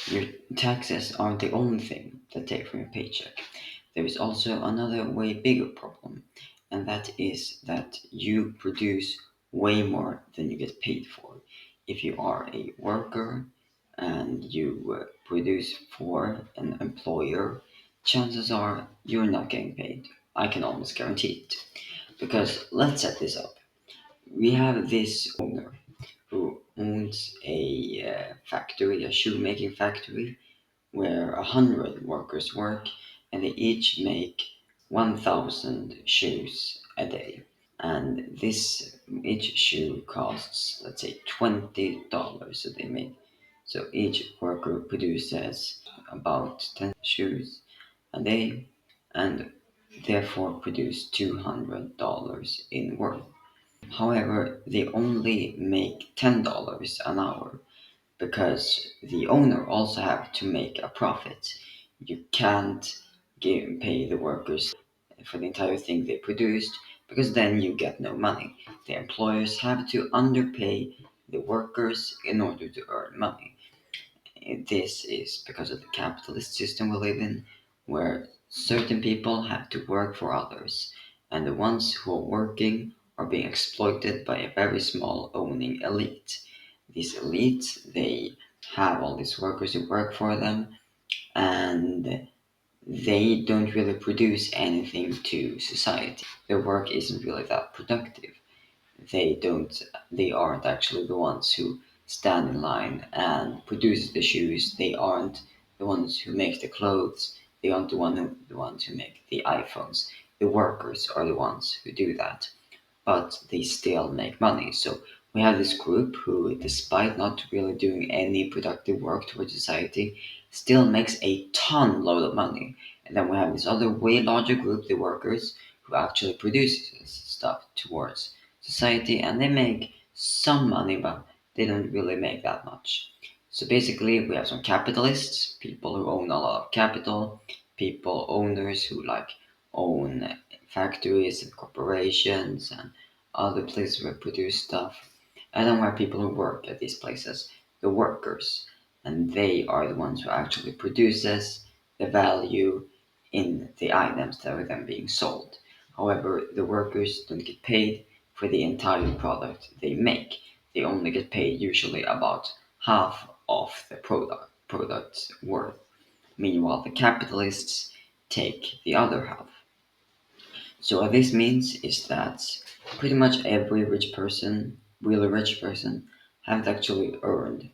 Your taxes aren't the only thing that take from your paycheck. There is also another way bigger problem, and that is that you produce way more than you get paid for. If you are a worker and you produce for an employer, chances are you're not getting paid. I can almost guarantee it. Because let's set this up. We have this owner who owns a factory, a shoemaking factory, where 100 workers work and they each make 1,000 shoes a day. And this each shoe costs, let's say, $20. So they make so each worker produces about 10 shoes a day and therefore produce $200 in worth. However, they only make $10 an hour because the owner also have to make a profit. You can't pay the workers for the entire thing they produced because then you get no money. The employers have to underpay the workers in order to earn money. This is because of the capitalist system we live in, where certain people have to work for others, and the ones who are working are being exploited by a very small owning elite. These elites, they have all these workers who work for them, and they don't really produce anything to society. Their work isn't really that productive. They aren't actually the ones who stand in line and produce the shoes. They aren't the ones who make the clothes. They aren't the ones who make the iPhones. The workers are the ones who do that, but they still make money. So we have this group who, despite not really doing any productive work towards society, still makes a ton load of money. And then we have this other way larger group, the workers, who actually produces stuff towards society, and they make some money, but they don't really make that much. So basically, we have some capitalists, people who own a lot of capital, people owners who own factories and corporations and other places where produce stuff. And then we have people who work at these places, the workers, and they are the ones who actually produces the value in the items that are then being sold. However, the workers don't get paid for the entire product they make. They only get paid usually about half of the product's worth. Meanwhile, the capitalists take the other half. So what this means is that pretty much every rich person, really rich person, haven't actually earned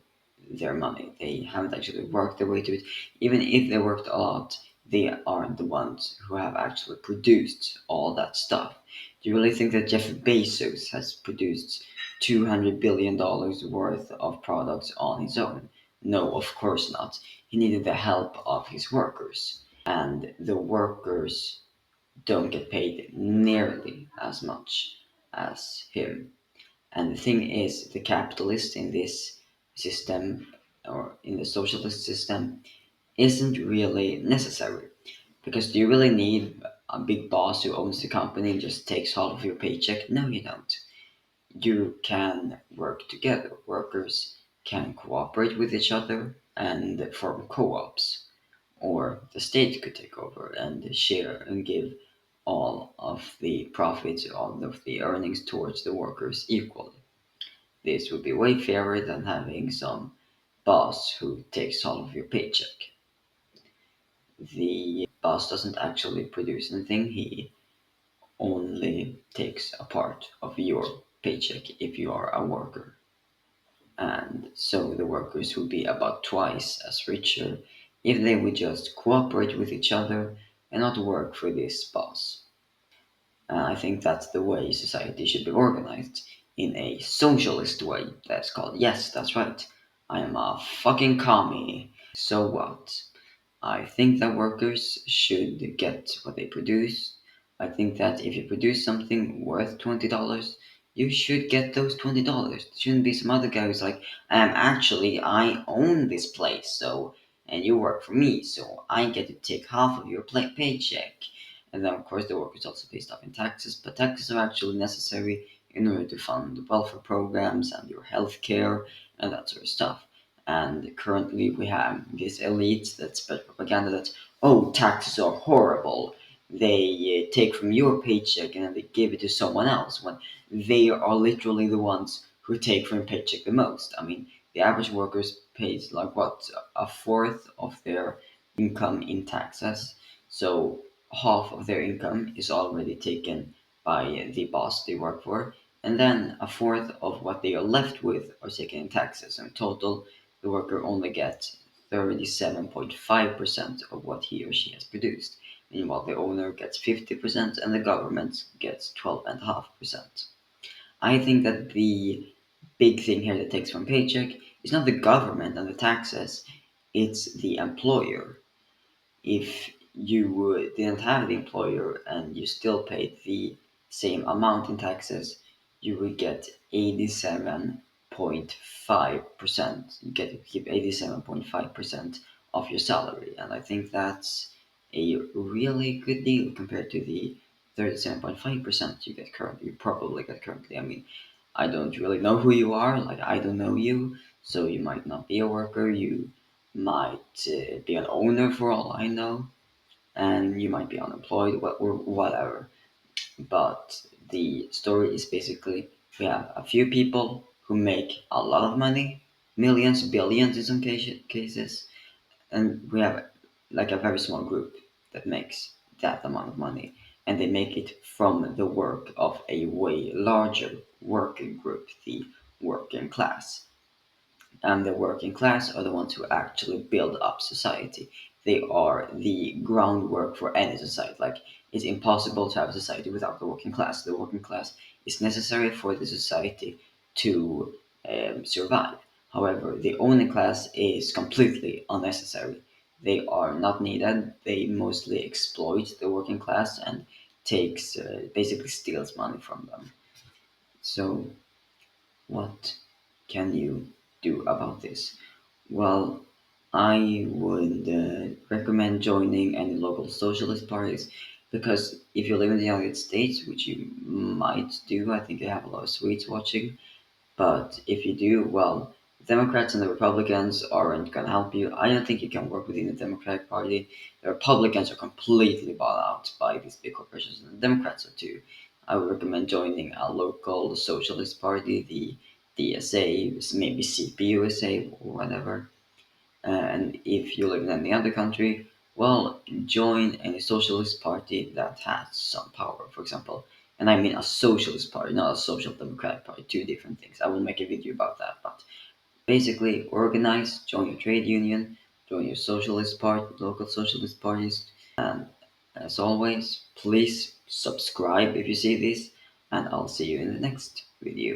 their money. They haven't actually worked their way to it. Even if they worked a lot, they aren't the ones who have actually produced all that stuff. Do you really think that Jeff Bezos has produced $200 billion worth of products on his own? No, of course not. He needed the help of his workers. And the workers don't get paid nearly as much as him. And the thing is, the capitalist in this system or in the socialist system isn't really necessary. Because do you really need a big boss who owns the company and just takes all of your paycheck? No, you don't. You can work together. Workers can cooperate with each other and form co ops, or the state could take over and share and give all of the profits, all of the earnings towards the workers equally. This would be way fairer than having some boss who takes all of your paycheck. The boss doesn't actually produce anything, he only takes a part of your paycheck if you are a worker. And so the workers would be about twice as richer if they would just cooperate with each other and not work for this boss. I think that's the way society should be organized in a socialist way. That's called, yes, that's right. I am a fucking commie. So what? I think that workers should get what they produce. I think that if you produce something worth $20, you should get those $20. There shouldn't be some other guy who's like, actually, I own this place, so, and you work for me, so I get to take half of your paycheck. And then, of course, the workers also pay stuff in taxes, but taxes are actually necessary in order to fund the welfare programs and your health care and that sort of stuff. And currently we have this elite that spread propaganda that, oh, taxes are horrible. They take from your paycheck and then they give it to someone else when they are literally the ones who take from your paycheck the most. I mean, the average worker pays like what, a fourth of their income in taxes. So half of their income is already taken by the boss they work for, and then a fourth of what they are left with are taken in taxes. In total, the worker only gets 37.5% of what he or she has produced. Meanwhile, the owner gets 50% and the government gets 12.5%. I think that the big thing here that takes from paycheck is not the government and the taxes, it's the employer. If you didn't have the employer and you still paid the same amount in taxes, you would get 87.5%. You get to keep 87.5% of your salary. And I think that's a really good deal compared to the 37.5% you probably get currently. I mean, I don't really know who you are, like I don't know you, so you might not be a worker, you might be an owner for all I know, and you might be unemployed or whatever. But the story is basically we have a few people who make a lot of money, millions, billions in some cases, and we have like a very small group that makes that amount of money, and they make it from the work of a way larger working group, the working class. And the working class are the ones who actually build up society. They are the groundwork for any society. Like, it's impossible to have a society without the working class. The working class is necessary for the society to survive. However, the owning class is completely unnecessary. They are not needed. They mostly exploit the working class and takes basically steals money from them. So what can you do about this? Well, I would recommend joining any local socialist parties because if you live in the United States, which you might do, I think they have a lot of Swedes watching. But if you do, well, Democrats and the Republicans aren't going to help you. I don't think you can work within the Democratic Party. The Republicans are completely bought out by these big corporations, and the Democrats are too. I would recommend joining a local socialist party, the DSA, maybe CPUSA or whatever. And if you live in any other country, well, join any socialist party that has some power, for example. And I mean a socialist party, not a social democratic party, two different things. I will make a video about that. But basically, organize, join your trade union, join your socialist party, local socialist parties. And as always, please subscribe if you see this, and I'll see you in the next video.